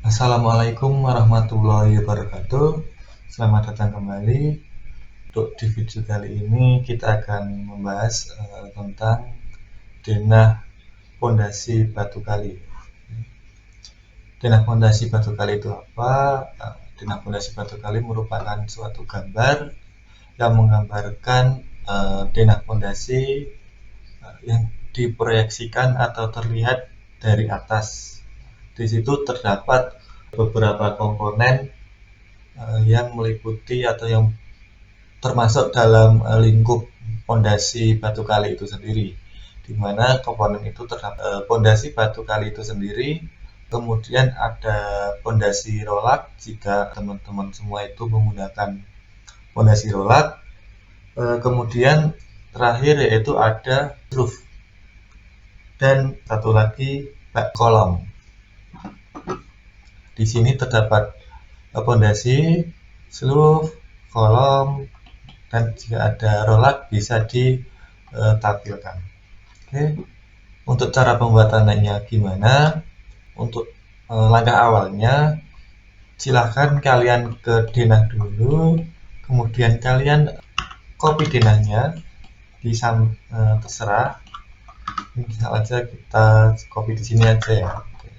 Assalamualaikum warahmatullahi wabarakatuh. Selamat datang kembali. Untuk di video kali ini kita akan membahas tentang denah pondasi batu kali. Denah pondasi batu kali itu apa? Denah pondasi batu kali merupakan suatu gambar yang menggambarkan denah pondasi yang diproyeksikan atau terlihat dari atas. Di situ terdapat beberapa komponen yang meliputi atau yang termasuk dalam lingkup pondasi batu kali itu sendiri, di mana komponen itu terdapat pondasi batu kali itu sendiri, kemudian ada pondasi rolak jika teman-teman semua itu menggunakan pondasi rolak, kemudian terakhir yaitu ada roof, dan satu lagi kolom. Di sini terdapat pondasi, roof, kolom, dan jika ada rolak bisa ditampilkan. Oke, untuk cara pembuatannya gimana? Untuk langkah awalnya, silahkan kalian ke denah dulu, kemudian kalian copy denahnya di terserah. Misal aja kita copy di sini aja ya. Oke.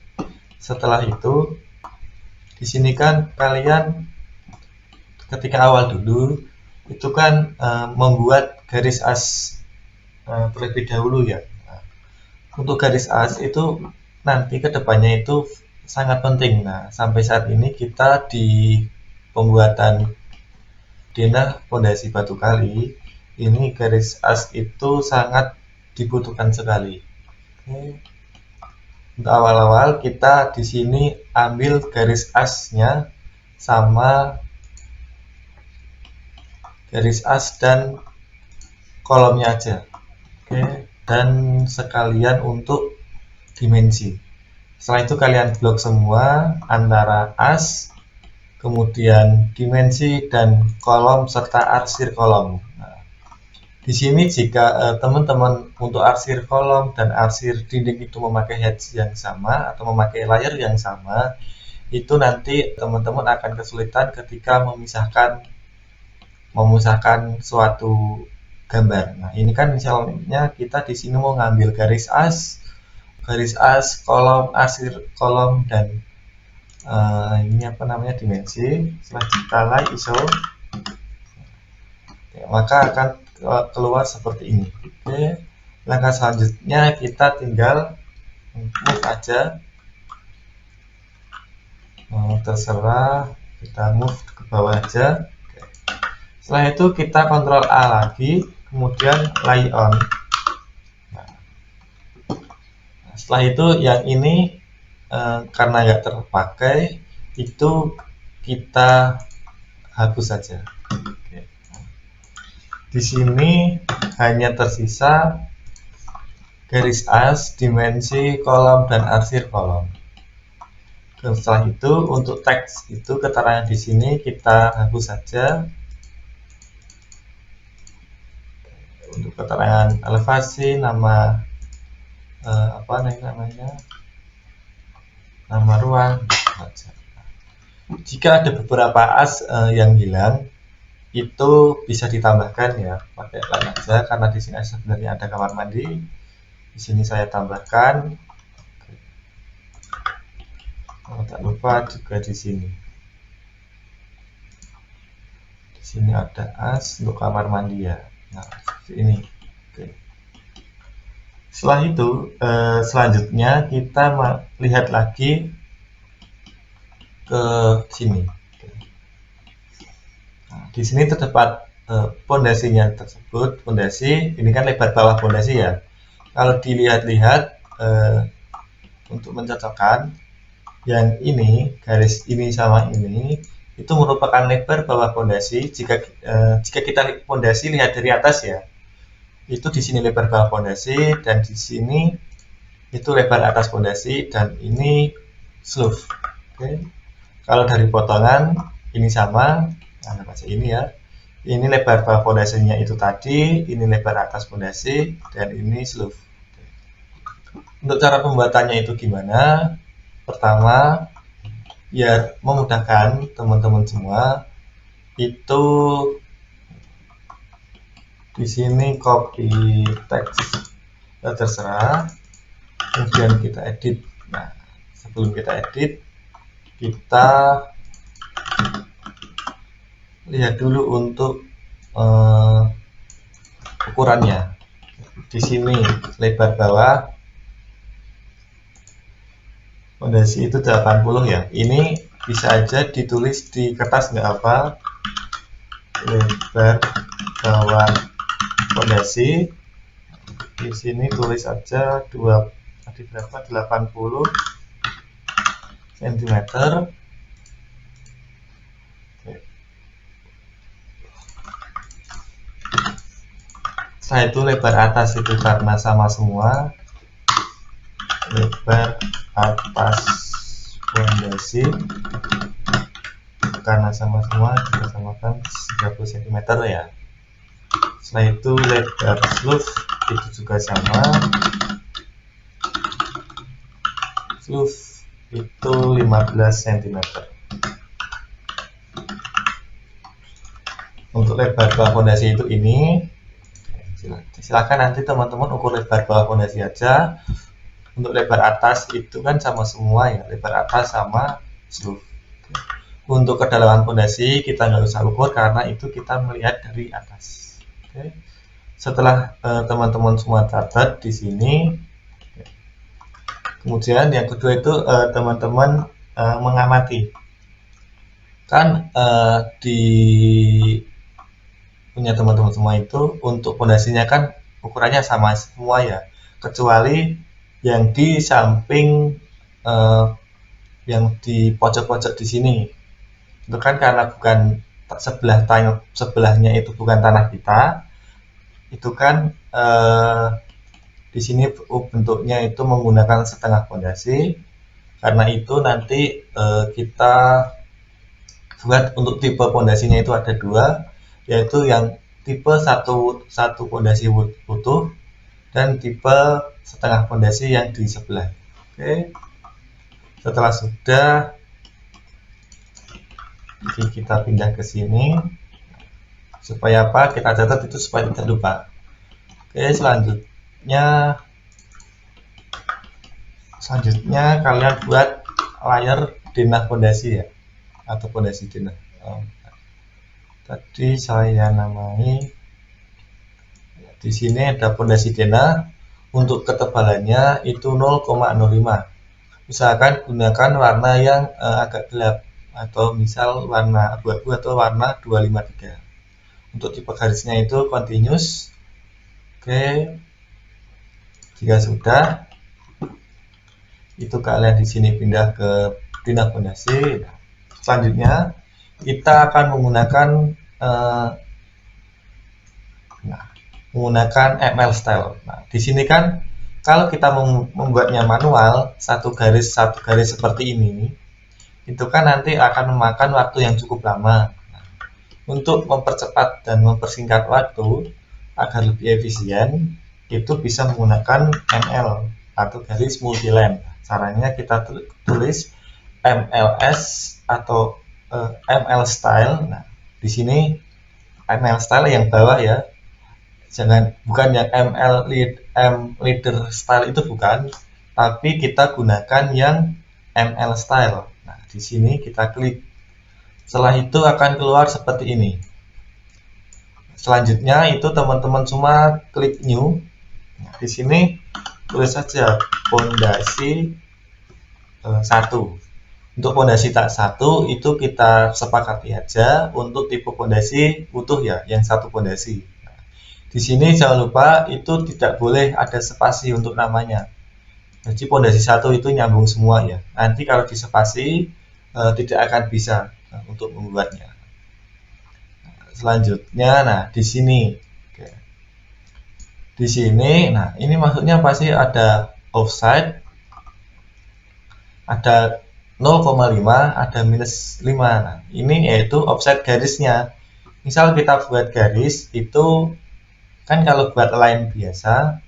Setelah itu, di sini kan kalian ketika awal dulu itu kan membuat garis as terlebih dahulu ya. Nah, untuk garis as itu nanti kedepannya itu sangat penting. Nah, sampai saat ini kita di pembuatan denah pondasi batu kali ini garis as itu sangat dibutuhkan sekali. Oke. Untuk awal-awal kita di sini ambil garis asnya sama garis as dan kolomnya aja. Oke, dan sekalian untuk dimensi. Setelah itu kalian blok semua antara as, kemudian dimensi dan kolom serta arsir kolom. Nah, di sini jika teman-teman untuk arsir kolom dan arsir dinding itu memakai hedge yang sama atau memakai layer yang sama, itu nanti teman-teman akan kesulitan ketika memisahkan suatu gambar. Nah, ini kan misalnya kita di sini mau ngambil garis as, kolom, arsir kolom, dan ini apa namanya dimensi. Setelah kita like ISO, maka akan keluar seperti ini. Oke, langkah selanjutnya kita tinggal move aja, terserah kita move ke bawah aja. Oke. Setelah itu kita Ctrl A lagi, kemudian lay on. Nah, setelah itu yang ini karena nggak terpakai itu kita hapus saja. Oke. Di sini hanya tersisa garis as, dimensi, kolom, dan arsir kolom. Dan setelah itu untuk teks itu keterangan di sini kita hapus saja. Untuk keterangan elevasi, nama apa namanya, nama ruang. Jika ada beberapa as yang hilang, itu bisa ditambahkan ya pakai line aja, karena di sini sebenarnya ada kamar mandi. Di sini saya tambahkan. Tak lupa juga di sini. Di sini ada as untuk kamar mandi ya. Nah, seperti ini. Oke. Setelah itu, selanjutnya kita lihat lagi ke sini. Nah, di sini terdapat pondasinya tersebut. Pondasi ini kan lebar bawah pondasi ya. Kalau dilihat-lihat untuk mencocokkan yang ini, garis ini sama ini itu merupakan lebar bawah pondasi. Jika kita pondasi lihat dari atas ya, itu di sini lebar bawah pondasi, dan di sini itu lebar atas pondasi, dan ini slope. Oke. Kalau dari potongan ini sama, anggap aja ini ya. Ini lebar bawah pondasinya itu tadi, ini lebar atas pondasi, dan ini slope. Untuk cara pembuatannya itu gimana? Pertama, biar memudahkan teman-teman semua, itu di sini copy teks terserah, kemudian kita edit. Nah, sebelum kita edit, kita lihat dulu untuk ukurannya. Di sini lebar bawah fondasi itu 80 ya. Ini bisa aja ditulis di kertas nggak apa, lebar bawah fondasi. Di sini tulis aja 80 cm. Setelah itu lebar atas itu karena sama semua, lebar atas fondasi karena sama semua kita samakan 30 cm ya. Setelah itu lebar sloof itu juga sama, sloof itu 15 cm. Untuk lebar bawah fondasi itu ini, silakan nanti teman-teman ukur lebar bawah fondasi aja. Untuk lebar atas itu kan sama semua ya, lebar atas sama sloof. Untuk kedalaman fondasi kita nggak usah ukur karena itu kita melihat dari atas. Oke. Setelah teman-teman semua catat di sini, kemudian yang kedua itu teman-teman mengamati. Kan di punya teman-teman semua itu untuk fondasinya kan ukurannya sama semua ya, kecuali yang di samping yang di pojok-pojok di sini itu kan karena bukan sebelahnya itu bukan tanah kita, itu kan di sini bentuknya itu menggunakan setengah fondasi. Karena itu nanti kita buat untuk tipe fondasinya itu ada dua, yaitu yang tipe satu fondasi utuh dan tipe setengah fondasi yang di sebelah. Oke. Setelah sudah, jadi kita pindah ke sini supaya apa? Kita catat itu supaya tidak lupa. Oke, selanjutnya kalian buat layer denah fondasi ya, atau fondasi denah. Tadi saya namai, di sini ada fondasi denah. Untuk ketebalannya itu 0,05. Usahakan gunakan warna yang agak gelap, atau misal warna abu-abu atau warna 253. Untuk tipe garisnya itu continuous. Oke, jika sudah, itu kalian di sini pindah ke denah fondasi. Selanjutnya kita akan menggunakan ML style. Nah, di sini kan kalau kita membuatnya manual satu garis seperti ini, itu kan nanti akan memakan waktu yang cukup lama. Nah, untuk mempercepat dan mempersingkat waktu agar lebih efisien, itu bisa menggunakan ML atau garis multiline. Caranya kita tulis MLS atau ML style. Nah, di sini ML style yang bawah ya. Bukan yang leader style itu bukan, tapi kita gunakan yang ML style. Nah, di sini kita klik. Setelah itu akan keluar seperti ini. Selanjutnya itu teman-teman semua klik new. Nah, di sini tulis saja fondasi 1. Untuk fondasi tak 1 itu kita sepakati aja untuk tipe fondasi utuh ya, yang satu fondasi. Di sini jangan lupa itu tidak boleh ada spasi untuk namanya. Jadi fondasi 1 itu nyambung semua ya. Nanti kalau dispasi tidak akan bisa untuk membuatnya. Selanjutnya, nah di sini, oke. Di sini, nah ini maksudnya pasti ada offset, ada 0,5, ada minus 5. Nah, ini yaitu offset garisnya. Misal kita buat garis itu kan kalau buat line biasa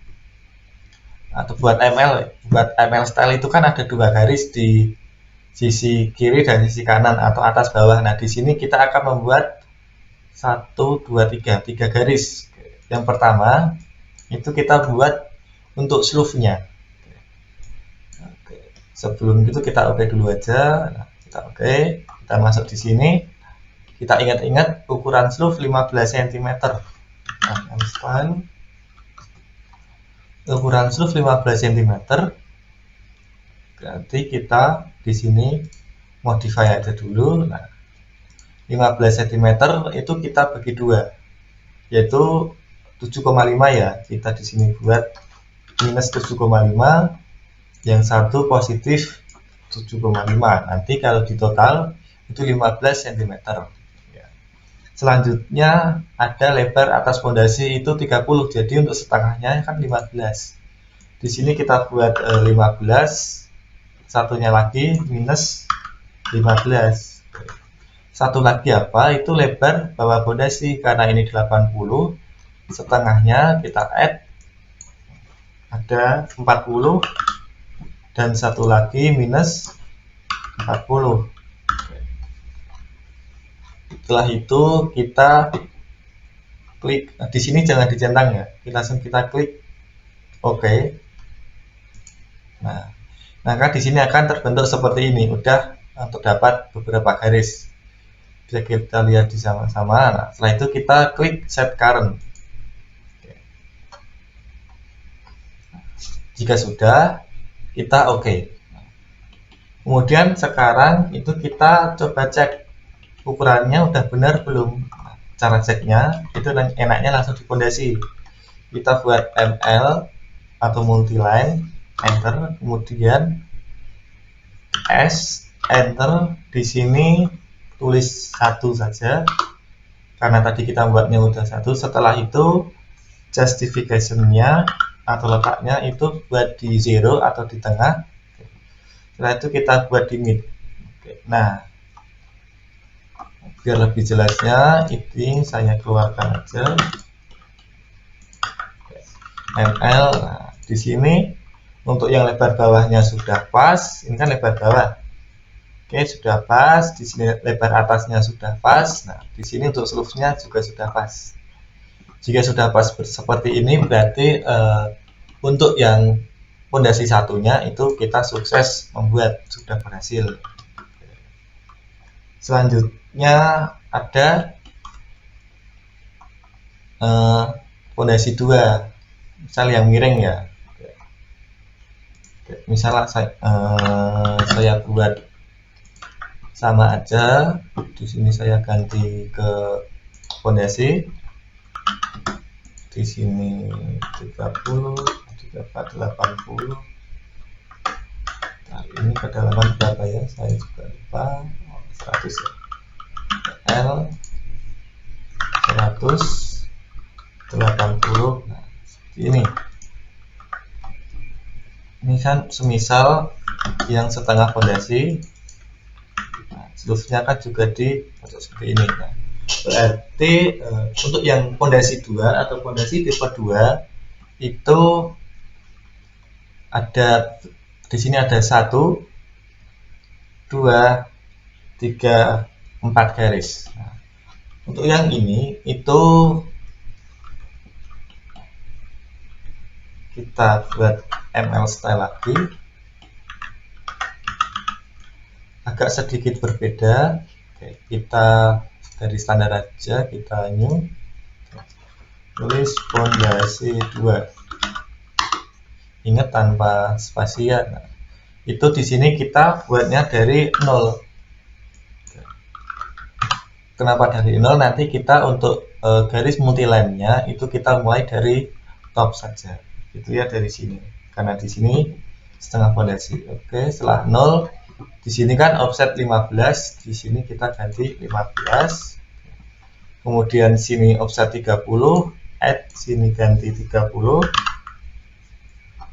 atau buat ML style itu kan ada dua garis di sisi kiri dan sisi kanan atau atas bawah. Nah, di sini kita akan membuat 1, 2, 3 garis. Yang pertama itu kita buat untuk sleeve-nya. Sebelum itu kita oke dulu aja. Nah, kita oke, kita masuk di sini. Kita ingat-ingat ukuran sleeve 15 cm. Nah, style ukuran sleeve 15 cm. Berarti kita di sini modify aja dulu. Nah, 15 cm itu kita bagi dua, yaitu 7,5 ya. Kita di sini buat minus 7,5, yang satu positif 7,5. Nanti kalau di total itu 15 cm. Selanjutnya ada lebar atas fondasi itu 30. Jadi untuk setengahnya kan 15. Di sini kita buat 15, satunya lagi minus 15. Satu lagi apa? Itu lebar bawah fondasi, karena ini 80, setengahnya kita add ada 40, dan satu lagi minus 40. Setelah itu kita klik. Nah, di sini jangan dicentang ya, langsung kita klik oke. Nah, maka di sini akan terbentuk seperti ini. Udah untuk dapat beberapa garis, bisa kita lihat di sama-sama. Nah, setelah itu kita klik set current. Jika sudah, kita oke. Kemudian sekarang itu kita coba cek ukurannya udah benar belum. Cara ceknya itu enaknya langsung di fondasi. Kita buat ML atau multiline, enter, kemudian S, enter. Di sini tulis 1 saja karena tadi kita buatnya udah 1. Setelah itu justification-nya atau letaknya itu buat di 0 atau di tengah. Setelah itu kita buat di mid. Nah, biar lebih jelasnya ini saya keluarkan aja ML. Nah, di sini untuk yang lebar bawahnya sudah pas. Ini kan lebar bawah. Oke, sudah pas. Di sini lebar atasnya sudah pas. Nah, di sini untuk sleeve-nya juga sudah pas. Jika sudah pas seperti ini, berarti untuk yang fondasi satunya itu kita sukses membuat, sudah berhasil. Selanjutnya ada fondasi 2, misal yang miring ya. Misalnya saya buat sama aja. Di sini saya ganti ke fondasi. Di sini 30, 80. Nah, ini kedalaman berapa ya? Saya juga lupa. 100 ya. L 180. Nah, seperti ini. Ini kan semisal yang setengah fondasi. Nah, seluruhnya kan juga di seperti ini. Nah, berarti untuk yang fondasi 2 atau fondasi tipe 2 itu ada di sini ada 1, 2, 3, 4 garis. Nah, untuk yang ini itu kita buat ML style lagi, agak sedikit berbeda. Oke, kita dari standar aja, kita new, tulis fondasi 2. Ingat tanpa spasi ya. Nah, itu di sini kita buatnya dari 0. Kenapa dari 0? Nanti kita untuk garis multiline-nya itu kita mulai dari top saja. Itu ya dari sini. Karena di sini setengah fondasi. Oke, setelah 0 di sini kan offset 15, di sini kita ganti 15. Kemudian sini offset 30, add sini ganti 30.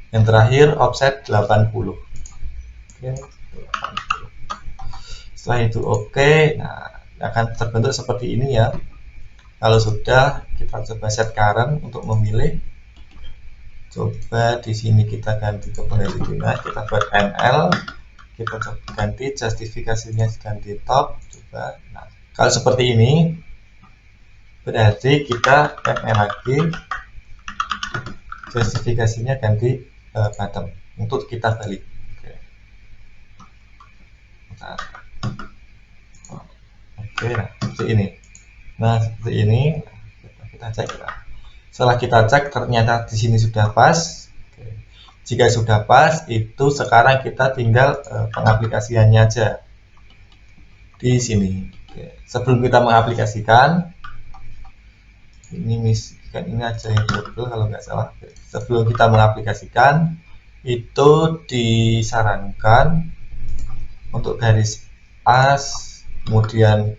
Yang terakhir offset 80. Oke, 80. Setelah itu oke. Nah, akan terbentuk seperti ini ya. Kalau sudah, kita coba set current untuk memilih. Coba di sini kita ganti ke fondasi tengah, kita buat ML, kita coba ganti justifikasinya, ganti top, coba. Nah, kalau seperti ini berarti kita ml lagi, justifikasinya ganti bottom untuk kita balik. Oke, nah seperti ini. Nah seperti ini kita cek. Setelah kita cek ternyata di sini sudah pas. Jika sudah pas, itu sekarang kita tinggal pengaplikasiannya aja di sini. Sebelum kita mengaplikasikan, ini aja yang double kalau nggak salah. Sebelum kita mengaplikasikan, itu disarankan untuk garis as, kemudian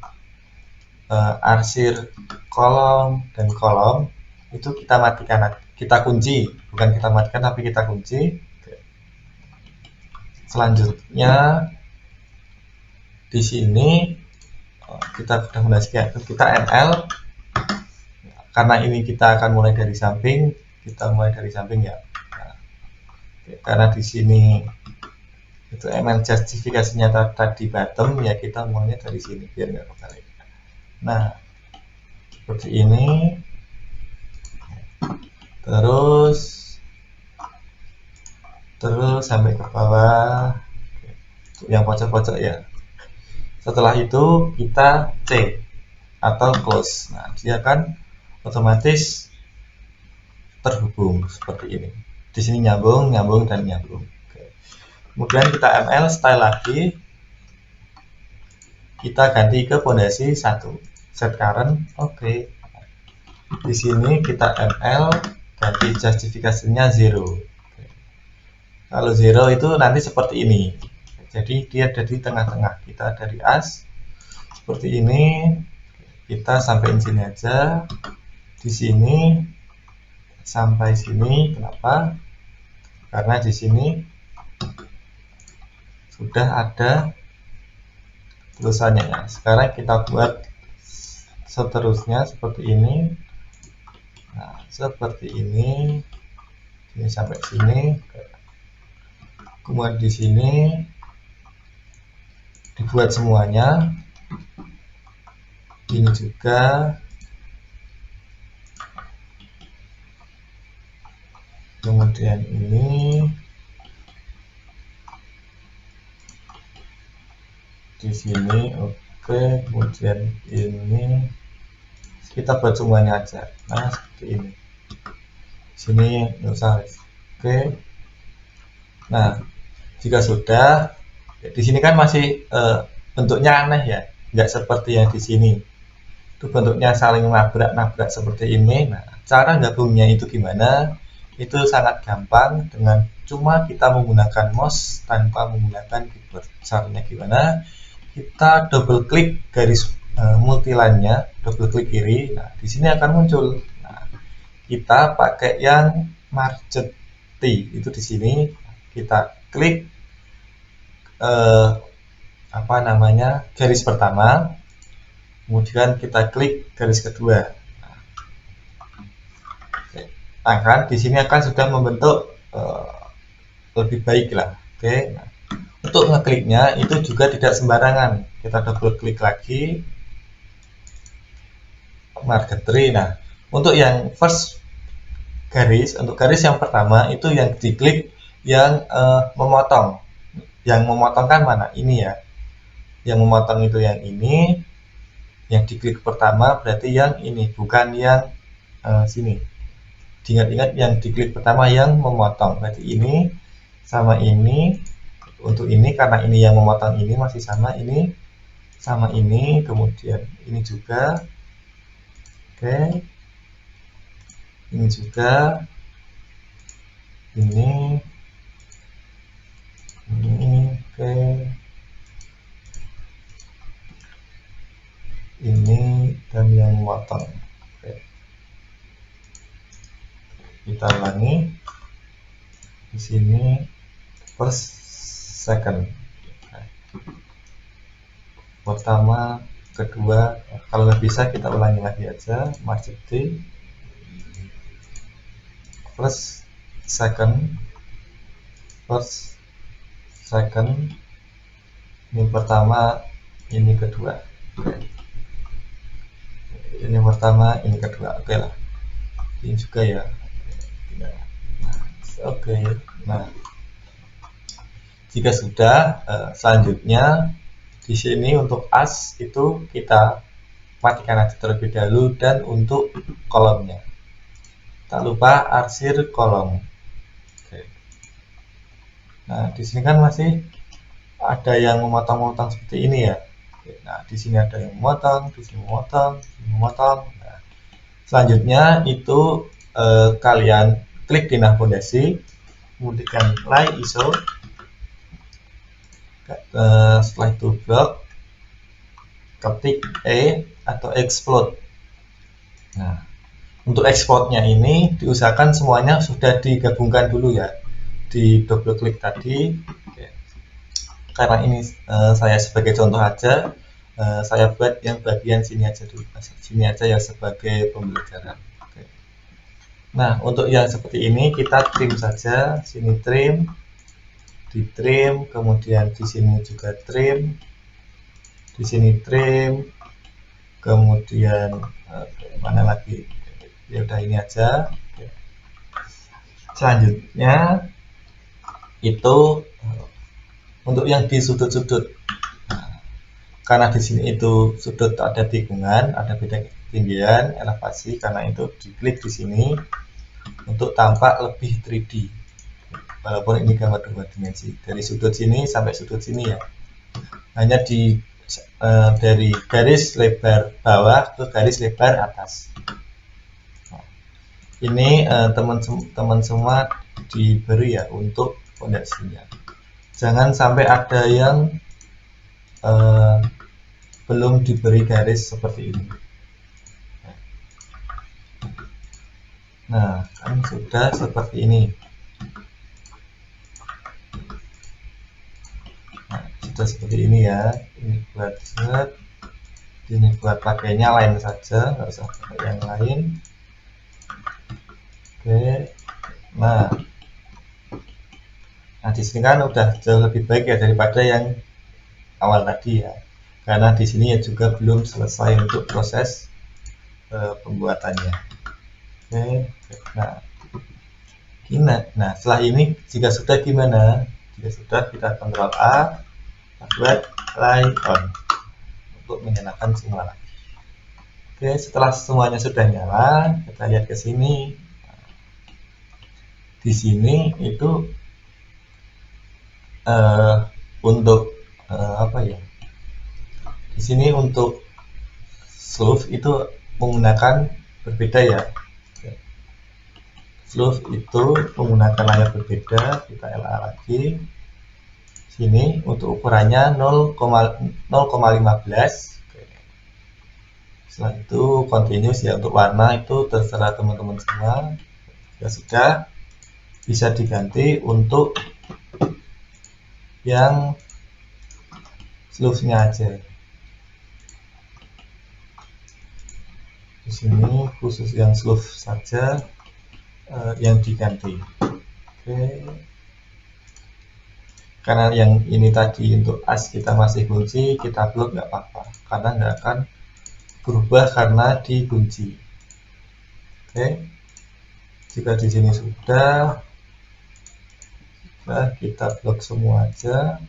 arsir kolom dan kolom itu kita matikan, kita kunci, bukan kita matikan tapi kita kunci. Selanjutnya di sini kita sudah mendasarkan, kita ml karena ini kita akan mulai dari samping, kita mulai dari samping ya. Nah, karena di sini itu ml justifikasinya tadi bottom ya, kita mulainya dari sini biar nggak kebalik. Nah seperti ini, terus sampai ke bawah yang pojok-pojok ya. Setelah itu kita C atau close. Nah dia kan otomatis terhubung seperti ini. Di sini nyambung, nyambung dan nyambung. Kemudian kita ml style lagi, kita ganti ke pondasi 1, set current. Oke. Di sini kita ml ganti justifikasinya 0. Kalau 0 itu nanti seperti ini, jadi dia ada di tengah-tengah. Kita dari as seperti ini, kita sampai sini aja. Di sini sampai sini. Kenapa? Karena di sini sudah ada tulisannya. Nah, sekarang kita buat seterusnya seperti ini. Nah, seperti ini sampai sini. Kemudian di sini dibuat semuanya. Ini juga. Kemudian ini di sini. Oke, kemudian ini kita buat semuanya aja. Nah seperti ini, sini nggak usah. Oke, nah jika sudah, di sini kan masih bentuknya aneh ya, nggak seperti yang di sini. Itu bentuknya saling nabrak-nabrak seperti ini. Nah cara gabungnya itu gimana? Itu sangat gampang dengan cuma kita menggunakan mouse tanpa menggunakan keyboard. Caranya gimana? Kita double klik garis multiline-nya, double klik kiri. Nah, di sini akan muncul. Nah, kita pakai yang margin T itu di sini. Kita klik apa namanya, garis pertama, kemudian kita klik garis kedua. Nah, kan di sini akan sudah membentuk lebih baik lah. Oke. Nah, untuk ngekliknya itu juga tidak sembarangan. Kita double klik lagi, margin tree. Nah, untuk yang first garis, untuk garis yang pertama itu yang diklik yang memotong. Yang memotong kan mana? Ini ya. Yang memotong itu yang ini. Yang diklik pertama berarti yang ini, bukan yang sini. Ingat-ingat yang diklik pertama yang memotong. Berarti ini sama ini. Untuk ini karena ini yang memotong ini masih sama ini sama ini, kemudian ini juga. Oke, ini juga, ini, oke, ini dan yang memotong. Oke. Kita ulangi di sini first second. Pertama, kedua, kalau nggak bisa kita ulangi lagi aja, margin T first second, Ini pertama, ini kedua. Ini pertama, ini kedua. Oke lah. Ini juga ya. Oke. Nah, jika sudah, selanjutnya di sini untuk as itu kita matikan aja terlebih dahulu, dan untuk kolomnya tak lupa arsir kolom. Oke. Nah, di sini kan masih ada yang memotong-motong seperti ini ya. Oke. Nah, di sini ada yang memotong, di sini memotong, di sini memotong. Nah, selanjutnya itu kalian klik di nah fondasi, kemudian apply ISO. Setelah itu blok, ketik E atau explode. Nah, untuk exportnya ini diusahakan semuanya sudah digabungkan dulu ya, di double klik tadi. Oke. Karena ini saya sebagai contoh aja, saya buat yang bagian sini aja dulu, sini aja ya sebagai pembelajaran. Oke. Nah, untuk yang seperti ini kita trim saja, sini trim, di trim, kemudian di sini juga trim, di sini trim, kemudian mana lagi, ya udah ini aja. Selanjutnya itu untuk yang di sudut-sudut. Nah, karena di sini itu sudut ada tikungan, ada beda ketinggian, elevasi, karena itu diklik di sini untuk tampak lebih 3D. Walaupun ini gambar 2 dimensi, dari sudut sini sampai sudut sini ya, hanya dari garis lebar bawah ke garis lebar atas. Ini teman-teman semua diberi ya untuk fondasinya. Jangan sampai ada yang belum diberi garis seperti ini. Nah, kan sudah seperti ini. Nah, sudah seperti ini ya. Ini buat set, ini buat pakainya lain saja, nggak usah pakai yang lain. Oke. Nah, di sini kan udah jauh lebih baik ya daripada yang awal tadi ya. Karena di sini ya juga belum selesai untuk proses pembuatannya. Oke. Nah, setelah ini jika sudah gimana? Jika sudah, kita Ctrl A, buat line on untuk menyalakan semua lagi. Oke, setelah semuanya sudah nyala, kita lihat ke sini. Di sini itu untuk apa ya? Di sini untuk Slough itu menggunakan berbeda ya. Slough itu menggunakan layar berbeda, kita LA lagi. Sini untuk ukurannya 0,15. Setelah itu continuous ya, untuk warna itu terserah teman-teman semua. Ya sudah, bisa diganti untuk yang Slough-nya aja. Di sini khusus yang Slough saja yang diganti. Oke. Karena yang ini tadi untuk as kita masih kunci, kita blok nggak apa-apa, karena nggak akan berubah karena dikunci. Oke. Jika di sini sudah, kita blok semua aja.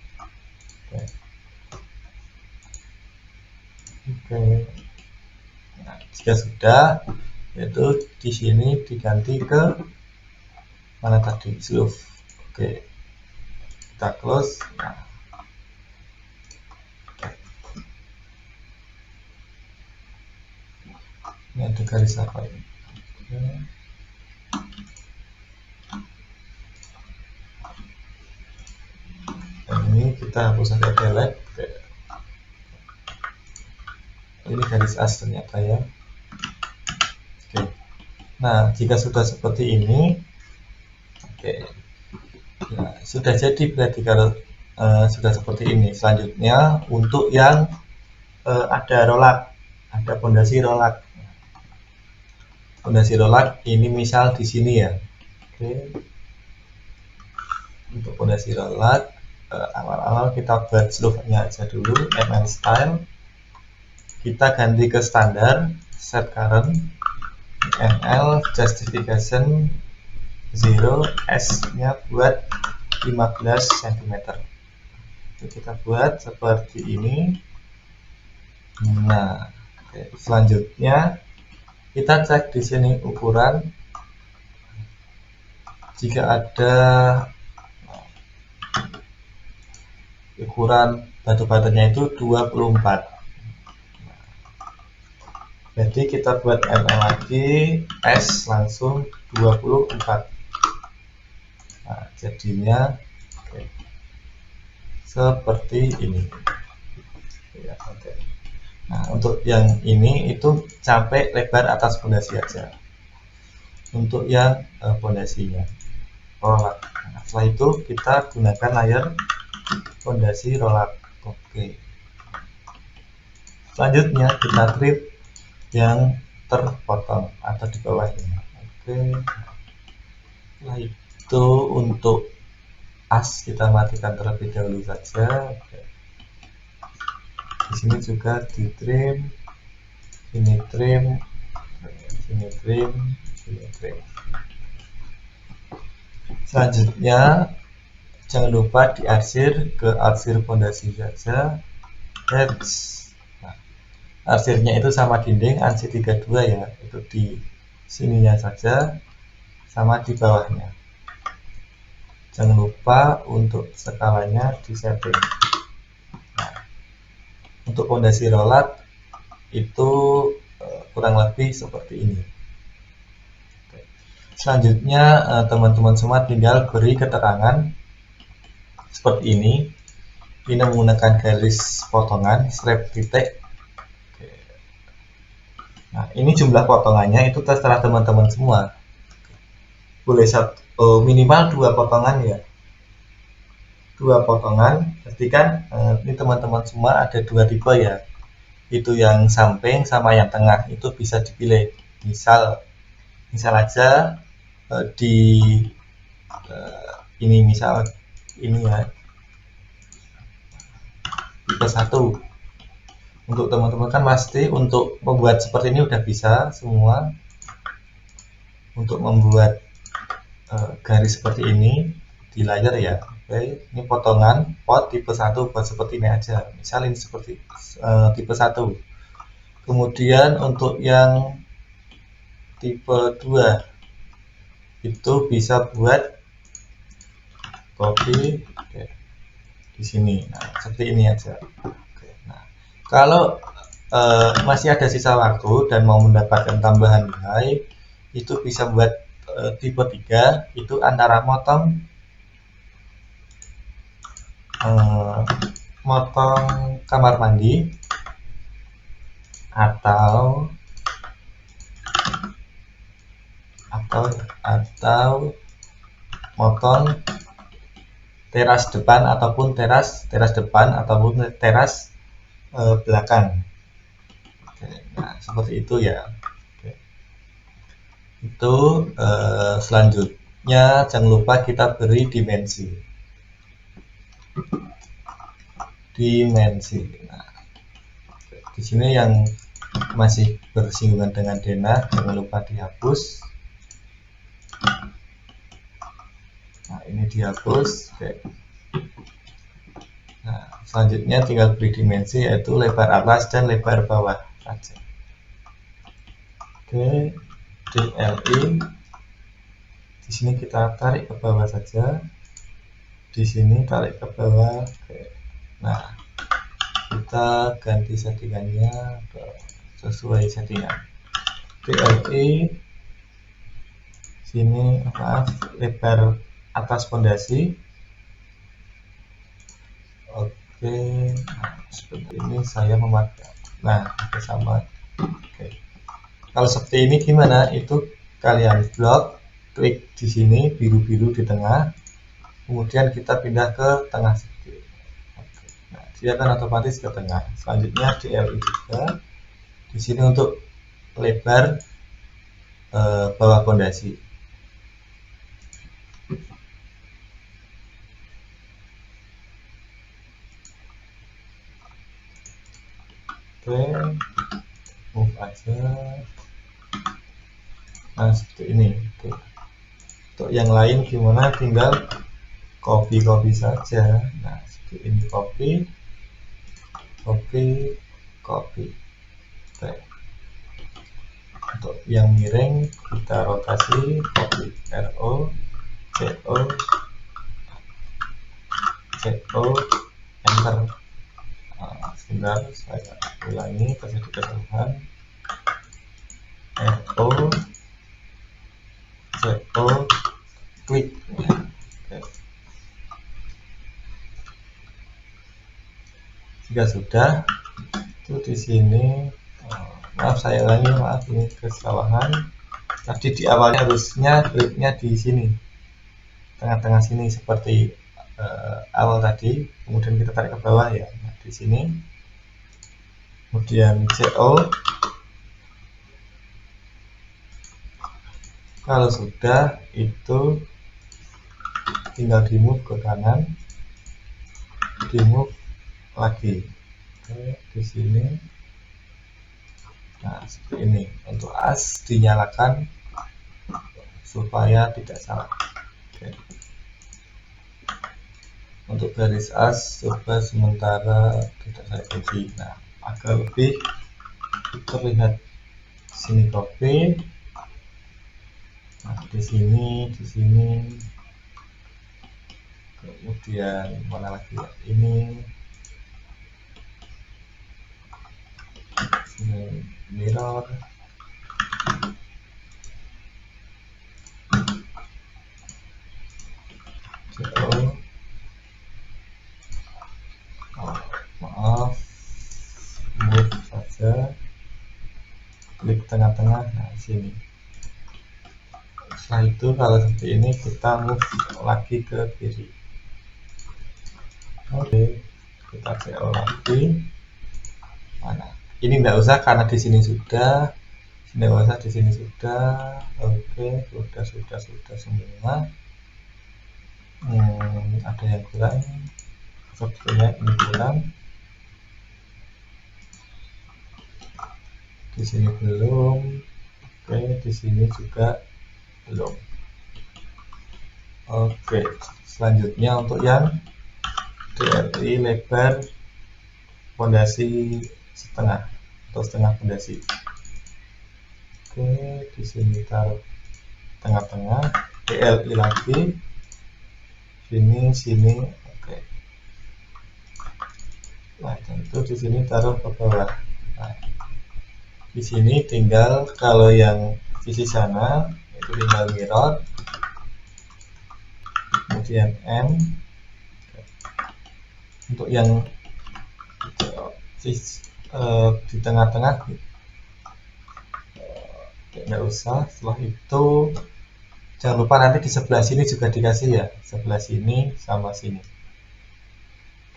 Oke. Nah, jika sudah, yaitu di sini diganti ke mana tadi, Slough. Oke, kita close. Nah, ini ada garis apa ini? Oke. Dan ini kita hapus saja, delete. Oke. Ini garis as ternyata ya. Oke. Nah, jika sudah seperti ini, oke, ya, sudah jadi berarti kalau sudah seperti ini. Selanjutnya untuk yang ada rolak, ada fondasi rolak. Fondasi rolak ini misal di sini ya. Oke. Untuk fondasi rolak awal-awal kita buat slope-nya aja dulu, ml style, kita ganti ke standar, set current, ml justification 0, s nya buat 15 cm. Kita buat seperti ini. Nah, selanjutnya kita cek di sini ukuran. Jika ada ukuran batu-batunya itu 24. Jadi kita buat ml lagi, s langsung 24. Nah, jadinya seperti ini. Nah, untuk yang ini itu sampai lebar atas fondasi aja. Untuk yang fondasinya rolak. Nah, setelah itu kita gunakan layer fondasi rolak. Oke. Selanjutnya kita trim yang terpotong atau di bawahnya. Oke. Setelah itu untuk as kita matikan terlebih dahulu saja. Oke. Di sini juga di trim, ini trim, ini trim, ini trim. Selanjutnya jangan lupa diarsir ke arsir fondasi saja. Nah, arsirnya itu sama dinding ANSI 32 ya, itu di sininya saja sama di bawahnya. Jangan lupa untuk skalanya disetting. Nah, untuk fondasi rolak itu kurang lebih seperti ini. Selanjutnya teman-teman semua tinggal beri keterangan seperti ini. Ini menggunakan garis potongan strip titik. Nah, ini jumlah potongannya itu terserah teman-teman semua. Boleh minimal 2 potongan ya. 2 potongan. Berarti kan ini teman-teman semua ada 2 tipe ya. Itu yang samping sama yang tengah, itu bisa dipilih. Misal aja di ini misal ini ya, tipe 1. Untuk teman-teman kan pasti untuk membuat seperti ini udah bisa semua. Untuk membuat garis seperti ini di layar ya. Oke, ini potongan pot tipe 1 buat seperti ini aja. Misal ini seperti tipe 1. Kemudian untuk yang tipe 2 itu bisa buat copy di sini. Nah, seperti ini aja. Oke, nah, kalau masih ada sisa waktu dan mau mendapatkan tambahan nilai, itu bisa buat tipe 3, itu antara motong kamar mandi atau motong teras depan ataupun teras depan ataupun teras belakang. Oke, nah seperti itu ya. Oke. Itu selanjutnya jangan lupa kita beri dimensi. Nah, di sini yang masih bersinggungan dengan denah jangan lupa dihapus. Nah, ini dihapus. Oke. Nah, selanjutnya tinggal beri dimensi yaitu lebar atas dan lebar bawah saja. Oke, DLI. Di sini kita tarik ke bawah saja. Di sini tarik ke bawah. Oke. Nah, kita ganti settingannya sesuai settingan. DLI. Sini lebar atas fondasi. Oke, nah, seperti ini saya memakai. Nah, sama. Oke. Kalau seperti ini gimana? Itu kalian blok, klik di sini biru-biru di tengah, kemudian kita pindah ke tengah sedikit. Oke. Nah, dia akan otomatis ke tengah. Selanjutnya DLI juga. Di sini untuk lebar bawah fondasi. Oke, move aja. Nah, seperti ini. Oke. Untuk yang lain gimana, tinggal copy saja. Nah, seperti ini, copy. Oke. Untuk yang miring kita rotasi, copy, RO, CO, enter. Nah, sebentar saya ulangi terjadi kesalahan. RO, CO, klik. Oke. Jika sudah, itu di sini, maaf saya ulangi, maaf ini kesalahan. Tadi di awalnya harusnya kliknya di sini, tengah-tengah sini seperti awal tadi, kemudian kita tarik ke bawah ya. Nah, di sini, kemudian CO. Kalau sudah, itu tinggal di move ke kanan, di move lagi. Oke, di sini. Nah, seperti ini. Untuk as dinyalakan supaya tidak salah. Oke. Untuk garis as coba sementara tidak saya kunci. Nah, agar lebih terlihat, sini copy. Nah, di sini, kemudian mana lagi ya? Ini mirror, maaf, move saja, klik tengah-tengah. Nah, sini. Setelah itu kalau seperti ini kita move lagi ke kiri. Oke, kita CO lagi. Mana? Ini enggak usah karena di sini sudah. Tidak usah, di sini sudah. Oke, sudah semua. Ada yang kurang, sepertinya ini kurang. Di sini belum. Oke, di sini juga belum. Oke, selanjutnya untuk yang DRI lebar fondasi setengah atau setengah fondasi. Oke, di sini taruh tengah-tengah, DLI lagi, sini. Oke. Nah, tentu di sini taruh ke bawah. Nah, di sini tinggal kalau yang sisi sana itu tinggal mirror, kemudian M. Untuk yang di tengah-tengah nggak usah. Setelah itu jangan lupa nanti di sebelah sini juga dikasih ya, sebelah sini sama sini.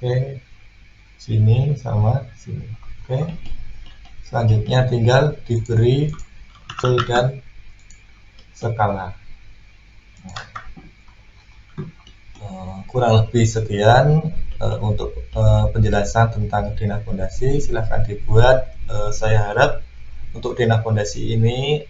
Oke, sini sama sini. Oke, selanjutnya tinggal diberi tool dan skala. Kurang lebih sekian untuk penjelasan tentang denah fondasi. Silahkan dibuat. Saya harap untuk denah fondasi ini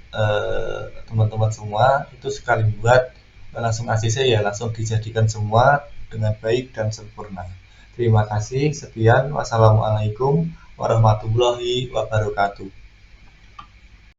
teman-teman semua itu sekali buat langsung ACC ya, langsung dijadikan semua dengan baik dan sempurna. Terima kasih, sekian. Wassalamualaikum warahmatullahi wabarakatuh.